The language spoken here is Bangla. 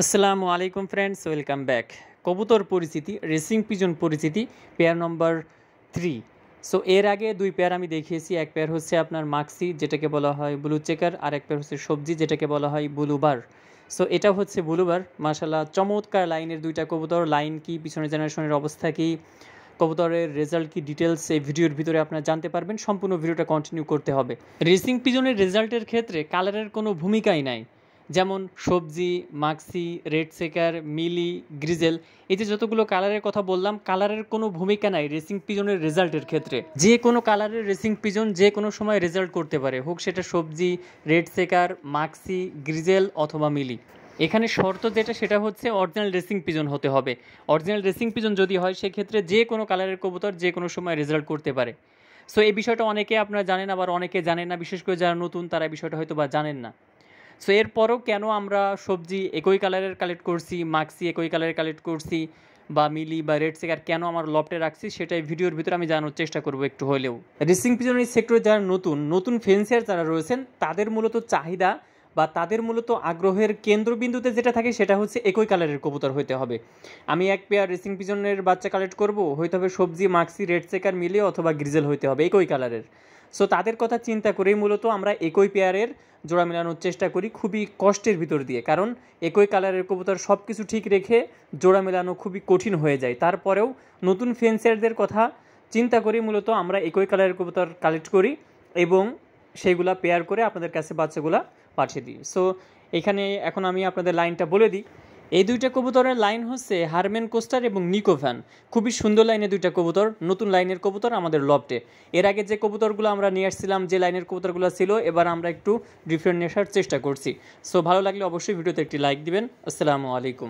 আসসালামু আলাইকুম ফ্রেন্ডস, ওয়েলকাম ব্যাক। কবুতর পরিচিতি, রেসিং পিজন পরিচিতি, পেয়ার নম্বর 3। সো এর আগে দুই পেয়ার আমি দেখিয়েছি। এক পেয়ার হচ্ছে আপনার মাক্সি, যেটাকে বলা হয় ব্লু চেকার, আর এক পেয়ার হচ্ছে সবজি, যেটাকে বলা হয় ব্লুবার। সো এটা হচ্ছে ব্লুবার। মাশাআল্লাহ, চমৎকার লাইনের দুইটা কবুতর। লাইন কি, পিছনের জেনারেশনের অবস্থা কি, কবুতরের রেজাল্ট কি, ডিটেলস এই ভিডিওর ভিতরে আপনারা জানতে পারবেন। সম্পূর্ণ ভিডিওটা কন্টিনিউ করতে হবে। রেসিং পিজনের রেজাল্টের ক্ষেত্রে কালারের কোনো ভূমিকাই নাই। যেমন সবজি, মাক্সি, রেড সেকার, মিলি, গ্রিজেল, এই যে যতগুলো কালারের কথা বললাম, কালারের কোনো ভূমিকা নাই রেসিং পিজনের রেজাল্টের ক্ষেত্রে। যে কোনো কালারের রেসিং পিজন যে কোনো সময় রেজাল্ট করতে পারে, হোক সেটা সবজি, রেড সেকার, মাক্সি, গ্রিজেল অথবা মিলি। এখানে শর্ত যেটা, সেটা হচ্ছে অরিজিনাল রেসিং পিজন হতে হবে। অরিজিনাল রেসিং পিজন যদি হয়, সেক্ষেত্রে যে কোনো কালারের কবুতর যে কোনো সময় রেজাল্ট করতে পারে। সো এই বিষয়টা অনেকে আপনারা জানেন, আবার অনেকে জানেন না। বিশেষ করে যারা নতুন, তারা এই বিষয়টা হয়তো বা জানেন না। সো এরপরও কেন আমরা সবজি একই কালারের কালেক্ট করছি, মাক্সি একই কালারের কালেক্ট করছি, বা মিলি বা রেড সেকার কেন আমার লফটে রাখছি, সেটাই ভিডিওর ভিতরে আমি জানার চেষ্টা করব একটু হলেও। রেসিং পিজনের সেক্টরে যারা নতুন ফেন্সিয়ার যারা রয়েছেন, তাদের মূলত চাহিদা বা তাদের মূলত আগ্রহের কেন্দ্রবিন্দুতে যেটা থাকে, সেটা হচ্ছে একই কালারের কবুতর হইতে হবে। আমি এক পেয়ার রেসিং পিজনের বাচ্চা কালেক্ট করব, হইতে হবে সবজি, মাক্সি, রেড সেকার, মিলি অথবা গ্রিজেল হইতে হবে একই কালারের। সো তাদের কথা চিন্তা করেই মূলত আমরা একই পেয়ারের জোড়া মেলানোর চেষ্টা করি, খুবই কষ্টের ভিতর দিয়ে। কারণ একই কালারের কবুতর সব কিছু ঠিক রেখে জোড়া মেলানো খুবই কঠিন হয়ে যায়। তারপরেও নতুন ফেন্সারদের কথা চিন্তা করি মূলত আমরা একই কালারের কবুতর কালেক্ট করি এবং সেইগুলা পেয়ার করে আপনাদের কাছে বাচ্চাগুলা পাঠিয়ে দিই। সো এখানে এখন আমি আপনাদের লাইনটা বলে দিই। এই দুইটা কবুতরের লাইন হচ্ছে হারম্যান কোস্টার এবং নিকোভ্যান। খুবই সুন্দর লাইনের দুইটা কবুতর, নতুন লাইনের কবুতর আমাদের লফটে। এর আগে যে কবুতরগুলো আমরা নিয়ে আসছিলাম, যে লাইনের কবুতরগুলো ছিল, এবার আমরা একটু ডিফারেন্ট নিয়ে আসার চেষ্টা করছি। সো ভালো লাগলে অবশ্যই ভিডিওতে একটি লাইক দিবেন। আসসালামু আলাইকুম।